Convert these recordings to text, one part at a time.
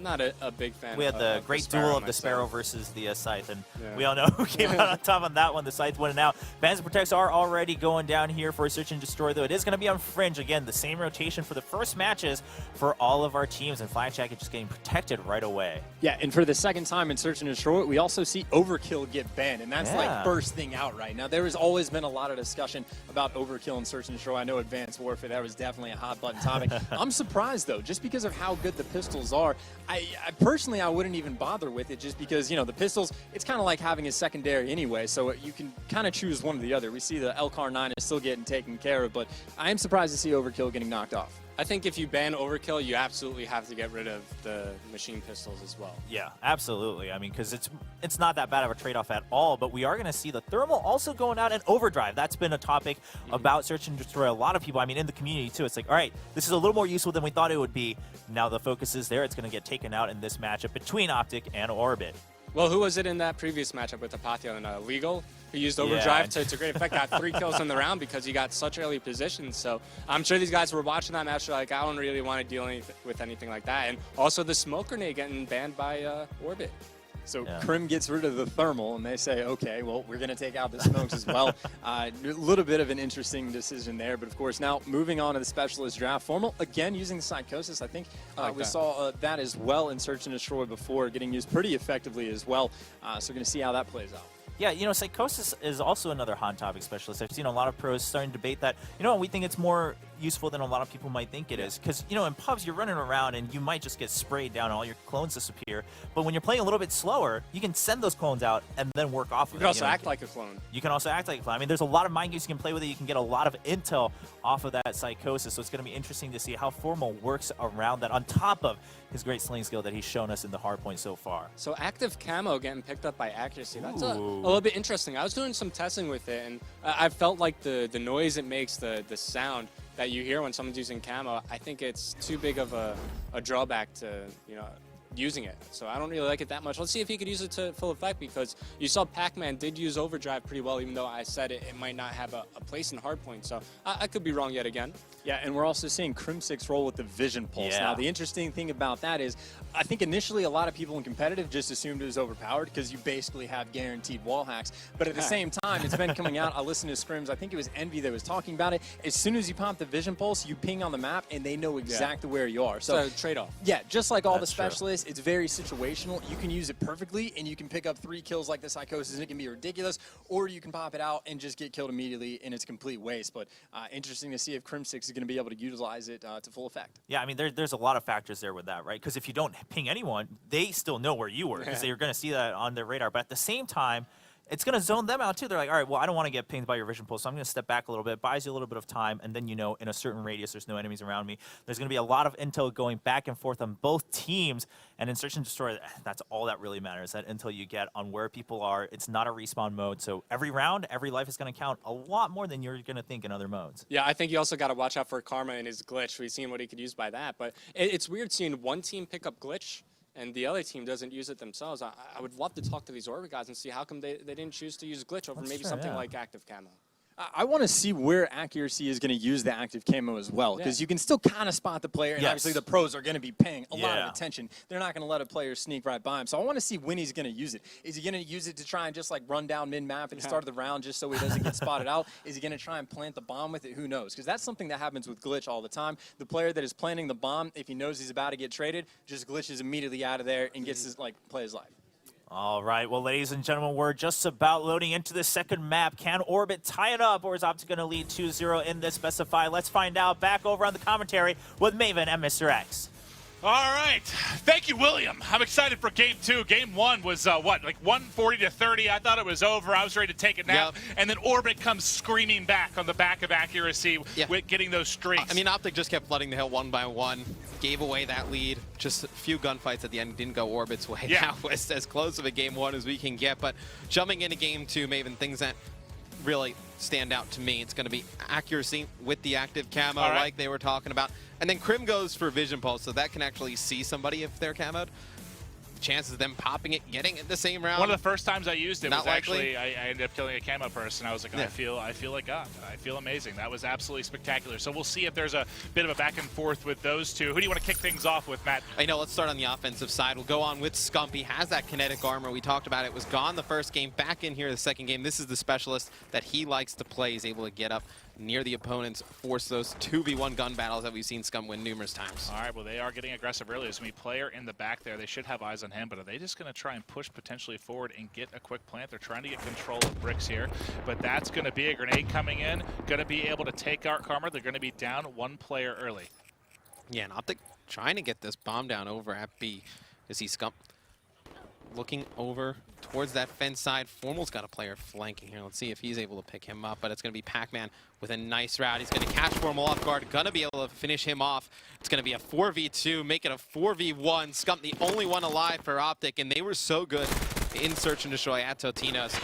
not a big fan. We had the great duel of the Sparrow versus the Scythe, and we all know who came out on top on that one. The Scythe winning out. Bands and Protects are already going down here for a Search and Destroy, though it is going to be on Fringe. Again, the same rotation for the first matches for all of our teams, and Flag Jacket just getting protected right away. Yeah, and for the second time in Search and Destroy, we also see Overkill get banned, and that's like first thing out right now. There has always been a lot of discussion about Overkill and Search and Destroy. I know Advanced Warfare, that was definitely a hot button topic. I'm surprised, though, just because of how good the pistols are. I personally, I wouldn't even bother with it just because, you know, the pistols, it's kind of like having a secondary anyway, so you can kind of choose one or the other. We see the LCAR 9 is still getting taken care of, but I am surprised to see Overkill getting knocked off. I think if you ban Overkill, you absolutely have to get rid of the machine pistols as well. Yeah, absolutely. I mean, because it's not that bad of a trade-off at all, but we are going to see the Thermal also going out in Overdrive. That's been a topic about Search and Destroy. A lot of people, I mean, in the community too, it's like, all right, this is a little more useful than we thought it would be. Now the focus is there. It's going to get taken out in this matchup between OpTic and Orbit. Well, who was it in that previous matchup with Apatio and Legal? Who used Overdrive to great effect, got 3 kills in the round because he got such early positions. So I'm sure these guys were watching that match, like, I don't really want to deal with anything like that. And also the smoke grenade getting banned by Orbit. So Crim gets rid of the Thermal, and they say, okay, well, we're going to take out the smokes as well. A little bit of an interesting decision there. But, of course, now moving on to the Specialist Draft. Formal, again, using the Psychosis. I think we saw that as well in Search and Destroy before, getting used pretty effectively as well. So we're going to see how that plays out. Yeah, you know, Psychosis is also another hot topic specialist. I've seen a lot of pros starting to debate that. You know, we think it's more useful than a lot of people might think it is. Because, you know, in pubs, you're running around and you might just get sprayed down and all your clones disappear. But when you're playing a little bit slower, you can send those clones out and then work off of it. You can also act like a clone. You can also act like a clone. I mean, there's a lot of mind games you can play with it. You can get a lot of intel off of that Psychosis. So it's going to be interesting to see how Formal works around that on top of his great sling skill that he's shown us in the hardpoint so far. So active camo getting picked up by accuracy. That's a little bit interesting. I was doing some testing with it, and I felt like the noise it makes, the sound that you hear when someone's using camo, I think it's too big of a drawback to, you know, using it. So I don't really like it that much. Let's see if he could use it to full effect, because you saw Pac-Man did use Overdrive pretty well, even though I said it might not have a place in hardpoint. So I could be wrong yet again. Yeah, and we're also seeing Crim6 roll with the Vision Pulse. Yeah. Now, the interesting thing about that is, I think initially a lot of people in competitive just assumed it was overpowered because you basically have guaranteed wall hacks. But at the same time, it's been coming out. I listened to Scrims. I think it was Envy that was talking about it. As soon as you pop the Vision Pulse, you ping on the map, and they know exactly where you are. So trade-off. Yeah, just like all the specialists, it's very situational. You can use it perfectly, and you can pick up 3 kills like the Psychosis, and it can be ridiculous. Or you can pop it out and just get killed immediately, and it's complete waste. But interesting to see if Crim6 is going to be able to utilize it to full effect. Yeah, I mean, there's a lot of factors there with that, right? Because if you don't ping anyone, they still know where you were because they're going to see that on their radar. But at the same time, it's going to zone them out, too. They're like, all right, well, I don't want to get pinged by your Vision Pulse, so I'm going to step back a little bit, buys you a little bit of time, and then, you know, in a certain radius, there's no enemies around me. There's going to be a lot of intel going back and forth on both teams, and in Search and Destroy, that's all that really matters, that intel you get on where people are. It's not a respawn mode, so every round, every life is going to count a lot more than you're going to think in other modes. Yeah, I think you also got to watch out for Karma and his glitch. We've seen what he could use by that, but it's weird seeing one team pick up glitch and the other team doesn't use it themselves. I would love to talk to these Orbit guys and see how come they didn't choose to use glitch over maybe something like active camo. I want to see where accuracy is going to use the active camo as well, because you can still kind of spot the player, and obviously the pros are going to be paying a lot of attention. They're not going to let a player sneak right by him. So I want to see when he's going to use it. Is he going to use it to try and just like run down mid-map at the start of the round just so he doesn't get spotted out? Is he going to try and plant the bomb with it? Who knows? Because that's something that happens with glitch all the time. The player that is planting the bomb, if he knows he's about to get traded, just glitches immediately out of there and gets his play his life. All right, well, ladies and gentlemen, we're just about loading into the second map. Can Orbit tie it up, or is OpTic going to lead 2-0 in this specify? Let's find out. Back over on the commentary with Maven and Mr. X. All right. Thank you, William. I'm excited for Game 2. Game 1 was, what, like 140-30. I thought it was over. I was ready to take a nap. And then Orbit comes screaming back on the back of accuracy with getting those streaks. I mean, OpTic just kept flooding the hill one by one, gave away that lead. Just a few gunfights at the end didn't go Orbit's way. That was as close of a Game 1 as we can get. But jumping into Game 2, Maven, things that really stand out to me, it's going to be accuracy with the active camo like they were talking about. And then Crim goes for Vision Pulse, so that can actually see somebody if they're camoed. chances of them popping it, getting it the same round. One of the first times I used it Not was likely. actually I ended up killing a camo person. I was like, I feel like God. I feel amazing. That was absolutely spectacular. So we'll see if there's a bit of a back and forth with those two. Who do you want to kick things off with, Matt? I know. Let's start on the offensive side. We'll go on with Scump. He has that kinetic armor. We talked about it. Was gone the first game. Back in here the second game. This is the specialist that he likes to play. He's able to get up near the opponents, force those 2v1 gun battles that we've seen Scum win numerous times. All right, well, they are getting aggressive early. There's going to be a player in the back there. They should have eyes on him, but are they just going to try and push potentially forward and get a quick plant? They're trying to get control of bricks here, but that's going to be a grenade coming in. Going to be able to take Arc Armor. They're going to be down one player early. Yeah, and OpTic trying to get this bomb down over at B. Is he Scump looking over towards that fence side? Formal's got a player flanking here. Let's see if he's able to pick him up, but it's going to be Pac-Man with a nice route. He's going to catch Formal off guard, going to be able to finish him off. It's going to be a 4v2, make it a 4v1. Scump the only one alive for OpTic, and they were so good in Search and Destroy at Totino's.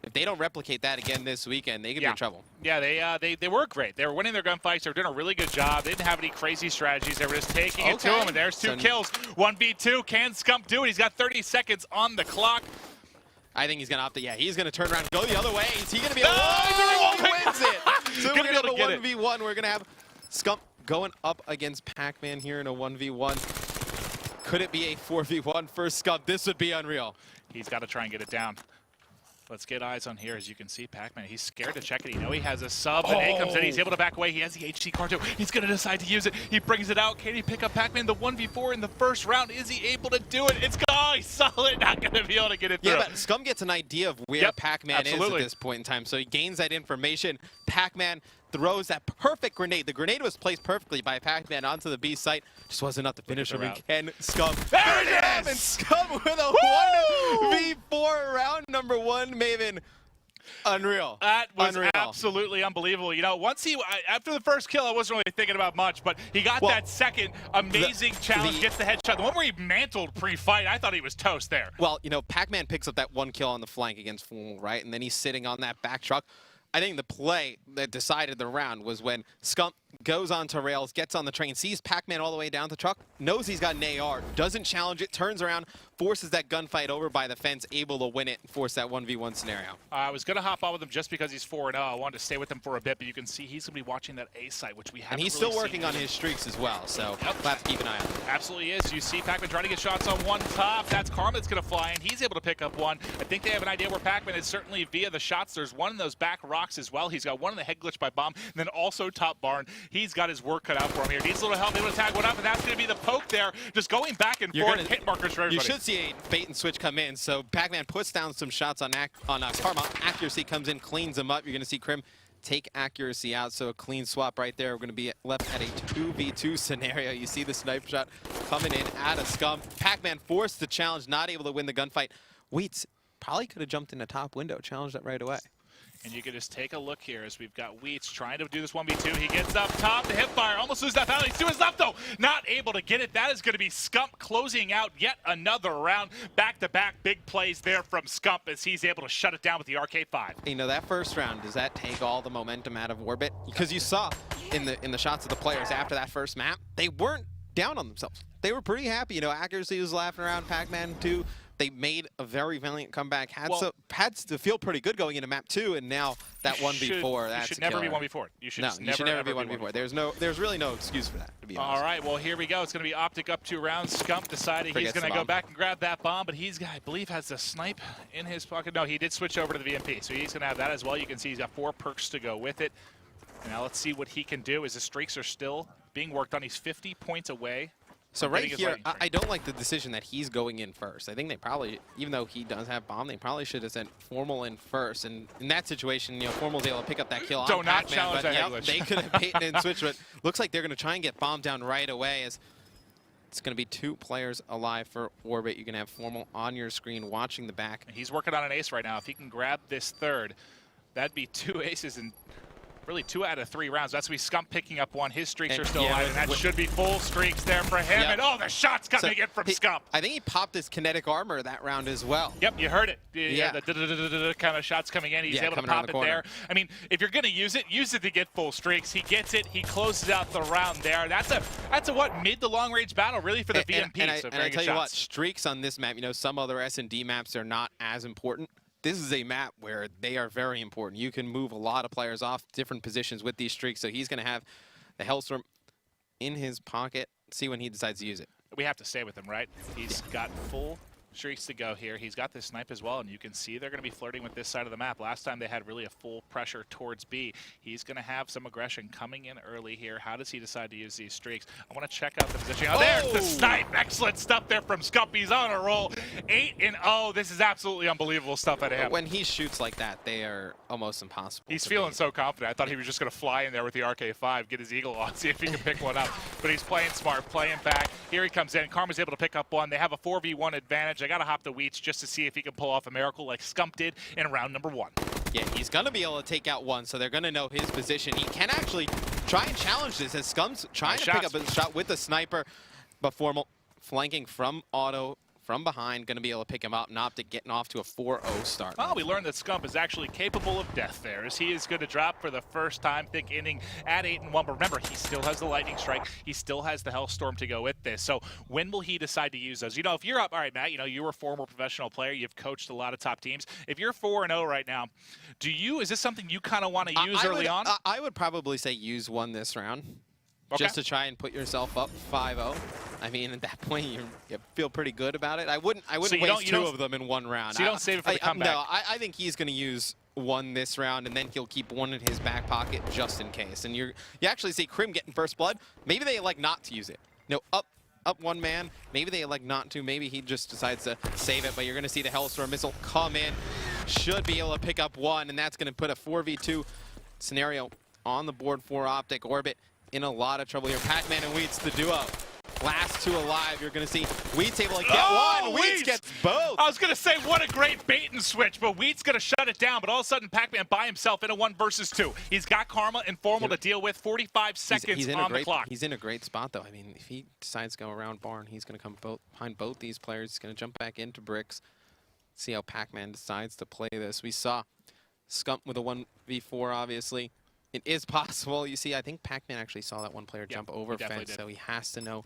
If they don't replicate that again this weekend, they could be in trouble. Yeah, they were great. They were winning their gunfights. They were doing a really good job. They didn't have any crazy strategies. They were just taking it to them, and there's two kills. 1v2. Can Scump do it? He's got 30 seconds on the clock. I think he's going to opt it. Yeah, he's going to turn around and go the other way. Is he going to be able to wins it? So we're going to have a 1v1. We're going to have Scump going up against Pac-Man here in a 1v1. Could it be a 4v1 for Scump? This would be unreal. He's got to try and get it down. Let's get eyes on here. As you can see, Pac-Man, he's scared to check it. You know he has a sub, and A comes in. He's able to back away. He has the HC card, too. He's going to decide to use it. He brings it out. Can he pick up Pac-Man? The 1v4 in the first round. Is he able to do it? It's he's solid. Not going to be able to get it through. Yeah, but Scum gets an idea of where Pac-Man is at this point in time, so he gains that information. Pac-Man throws that perfect grenade. The grenade was placed perfectly by Pac-Man onto the B site. Just wasn't enough to finish him. Can Scum finish him? And Scum with a 1v4 round number one, Maven. Unreal. That was absolutely unbelievable. You know, once after the first kill, I wasn't really thinking about much, but he got that second amazing challenge, gets the headshot. The one where he mantled pre-fight, I thought he was toast there. Well, you know, Pac-Man picks up that one kill on the flank against Formal, right? And then he's sitting on that back truck. I think the play that decided the round was when Scump goes onto rails, gets on the train, sees Pac-Man all the way down the truck, knows he's got an AR, doesn't challenge it, turns around, forces that gunfight over by the fence, able to win it and force that 1v1 scenario. I was going to hop on with him just because he's 4-0. I wanted to stay with him for a bit, but you can see he's going to be watching that A site, which we haven't. And he's really still working seen on his streaks as well, so we'll have to keep an eye on him. Absolutely is. You see Pac-Man trying to get shots on one top. That's Karma that's going to fly in. He's able to pick up one. I think they have an idea where Pac-Man is, certainly via the shots. There's one in those back rocks as well. He's got one in the head glitch by Bomb, and then also top barn. He's got his work cut out for him here. Needs a little help. Able to tag one up, and that's going to be the poke there. Just going back and forth, hit markers for everybody. You should see a bait and switch come in. So Pac-Man puts down some shots on Karma. Accuracy comes in, cleans them up. You're going to see Crim take accuracy out. So a clean swap right there. We're going to be left at a 2v2 scenario. You see the sniper shot coming in at a Scum. Pac-Man forced the challenge, not able to win the gunfight. Wheats probably could have jumped in a top window, challenged that right away. And you can just take a look here as we've got Wheats trying to do this 1v2. He gets up top, the hip fire, almost loses that battle. He's to his left though, not able to get it. That is going to be Scump closing out yet another round. Back-to-back big plays there from Scump as he's able to shut it down with the RK5. You know, that first round, does that take all the momentum out of Orbit? Because you saw in the shots of the players after that first map, they weren't down on themselves. They were pretty happy. You know, accuracy was laughing around, Pac-Man too. They made a very valiant comeback. Had to feel pretty good going into map 2, and now that 1v4. That's you should never be 1v4. You should never be 1v4. There's really no excuse for that, to be honest. All right, well here we go. It's going to be OpTic up 2 rounds. Scump decided he's going to go back and grab that bomb, but I believe has the snipe in his pocket. No, he did switch over to the VMP, so he's going to have that as well. You can see he's got 4 perks to go with it. And now let's see what he can do as the streaks are still being worked on. He's 50 points away. So right here, I don't like the decision that he's going in first. I think they probably, even though he does have bomb, they probably should have sent Formal in first. And in that situation, you know, Formal's able to pick up that kill on Pac-Man. Not challenge that head glitch. They could have baited and switched, but looks like they're going to try and get bomb down right away as it's going to be 2 players alive for Orbit. You can have Formal on your screen watching the back. He's working on an ace right now. If he can grab this third, that'd be 2 aces and really 2 out of 3 rounds. That's we Scump picking up one. His streaks And are still yeah, alive, and that should be full streaks there for him. Yep. And oh, the shot's coming in from Scump. I think he popped his kinetic armor that round as well. Yep, you heard it. Yeah. The kind of shots coming in. He's able to coming around pop the it corner. there. I mean, if you're going to use it to get full streaks. He gets it. He closes out the round there. That's a what, mid to long range battle really for the VMP. And so I very tell good you what, shots. streaks on this map, you know, some other S&D maps are not as important. This is a map where they are very important. You can move a lot of players off different positions with these streaks, so he's going to have the Hellstorm in his pocket. See when he decides to use it. We have to stay with him, right? He's got full streaks to go here. He's got this snipe as well, and you can see they're going to be flirting with this side of the map. Last time they had really a full pressure towards B. He's going to have some aggression coming in early here. How does he decide to use these streaks? I want to check out the position. Oh, there's the snipe. Excellent stuff there from Scump. He's on a roll. 8-0. This is absolutely unbelievable stuff out of him. When he shoots like that, they are almost impossible. He's feeling so confident. I thought he was just going to fly in there with the RK5, get his eagle on, see if he can pick one up. But he's playing smart, playing back. Here he comes in. Karma's able to pick up one. They have a 4v1 advantage. I got to hop the Weech just to see if he can pull off a miracle like Scump did in round number 1. Yeah, he's going to be able to take out one, so they're going to know his position. He can actually try and challenge this as Scump's trying to pick up a shot with the sniper, but Formal flanking from Auto from behind, going to be able to pick him up. And OpTic getting off to a 4-0 start. Well, we learned that Scump is actually capable of death there, as he is going to drop for the first time, thick inning at 8-1. But remember, he still has the Lightning Strike. He still has the Hellstorm to go with this. So when will he decide to use those? You know, if you're up, all right, Matt, you know, you were a former professional player. You've coached a lot of top teams. If you're 4-0 right now, is this something you kind of want to use early on? I would probably say use one this round. Okay. Just to try and put yourself up 5-0. I mean, at that point, you feel pretty good about it. I wouldn't waste two of them in one round. So you don't save it for the comeback? No, I think he's going to use one this round, and then he'll keep one in his back pocket just in case. And you actually see Krim getting first blood. Maybe they elect not to use it. No, up one man. Maybe they elect not to. Maybe he just decides to save it. But you're going to see the Hellstorm missile come in. Should be able to pick up one, and that's going to put a 4v2 scenario on the board for OpTic. Orbit in a lot of trouble here. Pac-Man and Wheats, the duo. Last two alive. You're going to see Wheats able to get one. Wheats gets both. I was going to say, what a great bait and switch, but Wheats going to shut it down. But all of a sudden, Pac-Man by himself in a 1 versus 2. He's got Karma and Formal to deal with. 45 seconds on the clock. He's in a great spot, though. I mean, if he decides to go around Barn, he's going to come behind both these players. He's going to jump back into Bricks. See how Pac-Man decides to play this. We saw Scump with a 1v4, obviously. It is possible. You see, I think Pac-Man actually saw that one player jump over fence, so he has to know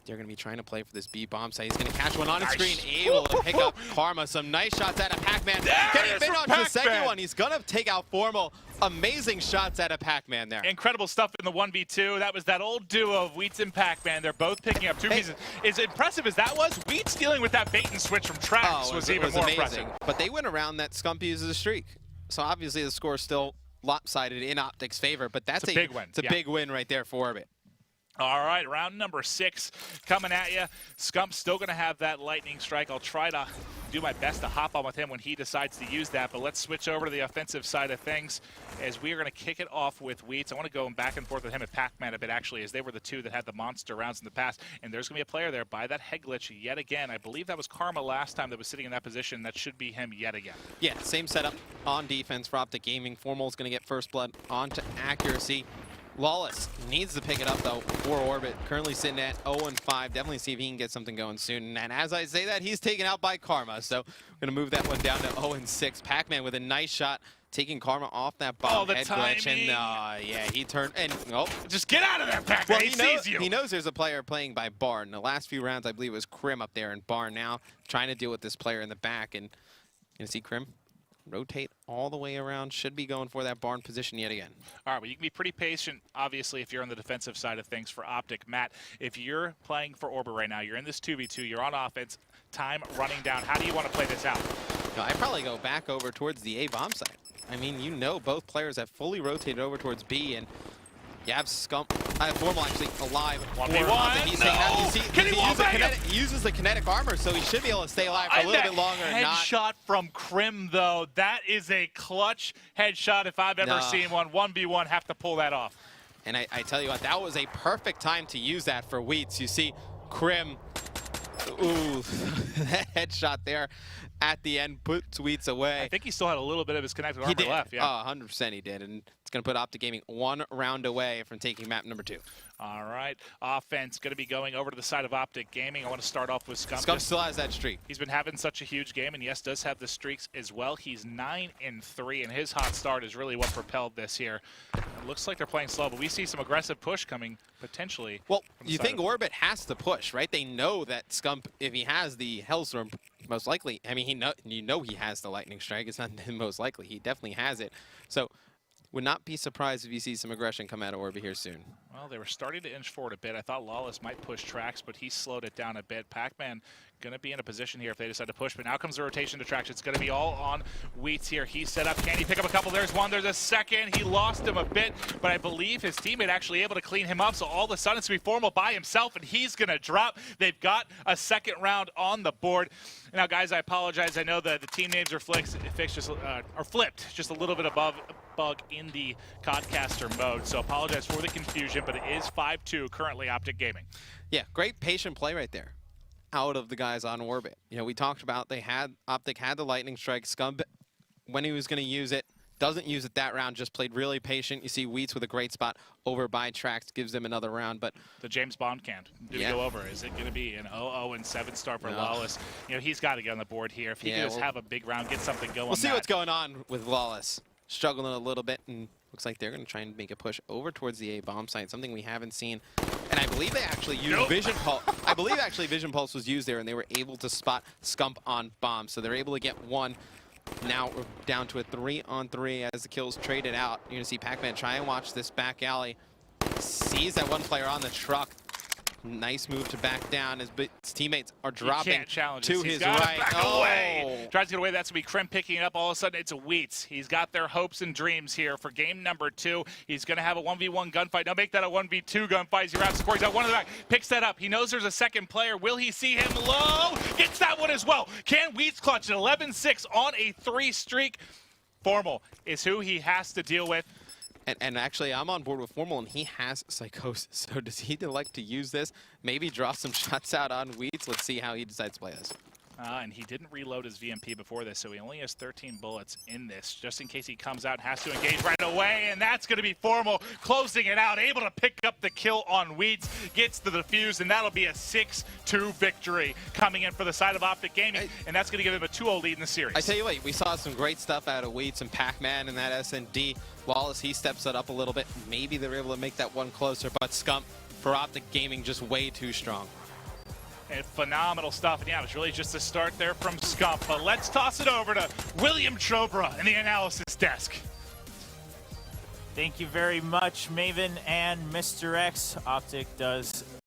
they're going to be trying to play for this B bomb site. He's going to catch one on his screen, able to pick up Karma. Some nice shots out of Pac-Man. Getting fit on the second one. He's going to take out Formal. Amazing shots out of Pac-Man there. Incredible stuff in the 1v2. That was that old duo of Wheats and Pac-Man. They're both picking up 2 pieces. As impressive as that was, Wheats dealing with that bait and switch from Trax was even more impressive. But they went around that Scump uses a streak. So obviously the score is still lopsided in OpTic's favor, but that's a big win. It's a big win right there for Orbit. All right, round number 6 coming at you. Scump's still going to have that Lightning Strike. I'll try to do my best to hop on with him when he decides to use that, but let's switch over to the offensive side of things as we are going to kick it off with Wheats. I want to go back and forth with him and Pac-Man a bit, actually, as they were the two that had the monster rounds in the past, and there's going to be a player there by that head glitch yet again. I believe that was Karma last time that was sitting in that position. That should be him yet again. Yeah, same setup on defense for OpTic Gaming. Formal's going to get first blood onto accuracy. Lawless needs to pick it up, though, for Orbit. Currently sitting at 0-5. Definitely see if he can get something going soon. And as I say that, he's taken out by Karma. So we're going to move that one down to 0-6. Pac-Man with a nice shot, taking Karma off that bomb head glitch. And yeah, he turned. And just get out of there, Pac-Man. Well, he sees you. He knows there's a player playing by Barn. The last few rounds, I believe, it was Krim up there, and Barn now trying to deal with this player in the back. And you see Krim rotate all the way around, should be going for that Barn position yet again. All right, well, you can be pretty patient, obviously, if you're on the defensive side of things for OpTic. Matt, if you're playing for Orbit right now, you're in this 2v2, you're on offense, time running down. How do you want to play this out? No, I probably go back over towards the A bomb site. I mean, you know both players have fully rotated over towards B, and you have Scump. I have Formal actually alive. 1v1. He uses the kinetic armor, so he should be able to stay alive for a little bit longer. Headshot from Krim, though. That is a clutch headshot if I've ever seen one. 1v1, have to pull that off. And I tell you what, that was a perfect time to use that for Wheats. You see Krim, ooh, that headshot there at the end puts Wheats away. I think he still had a little bit of his kinetic armor left. Yeah. Oh, 100% he did. And it's going to put OpTic Gaming 1 round away from taking map number 2. All right. Offense going to be going over to the side of OpTic Gaming. I want to start off with Scump. Scump still has that streak. He's been having such a huge game, and yes, does have the streaks as well. He's 9-3, and his hot start is really what propelled this here. It looks like they're playing slow, but we see some aggressive push coming potentially. Well, you think Orbit has to push, right? They know that Scump, if he has the Hellstorm, most likely, I mean, you know he has the Lightning Strike. It's not most likely. He definitely has it. So would not be surprised if you see some aggression come out of Orbit here soon. Well, they were starting to inch forward a bit. I thought Lawless might push tracks, but he slowed it down a bit. Pac-Man going to be in a position here if they decide to push, but now comes the rotation to tracks. It's going to be all on Wheats here. He's set up. Can he pick up a couple? There's one. There's a second. He lost him a bit, but I believe his teammate actually able to clean him up, so all of a sudden it's going to be Formal by himself, and he's going to drop. They've got a second round on the board. Now, guys, I apologize. I know that the team names are flipped just a little bit above bug in the Codcaster mode, so apologize for the confusion, but it is 5-2 currently OpTic Gaming. Yeah, great patient play right there out of the guys on Orbit. You know, we talked about OpTic had the Lightning Strike. Scump, when he was going to use it, doesn't use it that round, just played really patient. You see Wheats with a great spot over by tracks, gives them another round. But the James Bond can't. Did he go over? Is it going to be an 0-0 and 7-star for Lawless? You know, he's got to get on the board here. If he can just have a big round, get something going. We'll see what's going on with Lawless. Struggling a little bit, and looks like they're going to try and make a push over towards the A bomb site, something we haven't seen. And I believe they actually used Vision Pulse. I believe actually Vision Pulse was used there, and they were able to spot Scump on bomb. So they're able to get one. Now we're down to a 3-on-3 as the kills traded out. You're going to see Pac-Man try and watch this back alley. Sees that one player on the truck. Nice move to back down as his teammates are dropping to his right. Away. Tries to get away. That's going to be Krem picking it up. All of a sudden, it's a Wheats. He's got their hopes and dreams here for game number 2. He's going to have a 1v1 gunfight. Now make that a 1v2 gunfight. He wraps the core. He's got one in the back. Picks that up. He knows there's a second player. Will he see him low? Gets that one as well. Can Wheats clutch an 11-6 on a 3 streak? Formal is who he has to deal with. And actually, I'm on board with Formal, and he has Psychosis. So does he elect to use this? Maybe draw some shots out on Wheats. Let's see how he decides to play this. And he didn't reload his VMP before this, so he only has 13 bullets in this, just in case he comes out and has to engage right away. And that's going to be Formal closing it out, able to pick up the kill on Wheats, gets the defuse, and that'll be a 6-2 victory coming in for the side of OpTic Gaming, and that's going to give him a 2-0 lead in the series. I tell you what, we saw some great stuff out of Wheats and Pac-Man and that S&D. Wallace, he steps it up a little bit. Maybe they're able to make that one closer, but Scump for OpTic Gaming just way too strong. And phenomenal stuff. And yeah, it was really just a start there from Scump. But let's toss it over to William Chobra in the analysis desk. Thank you very much, Maven and Mr. X. OpTic does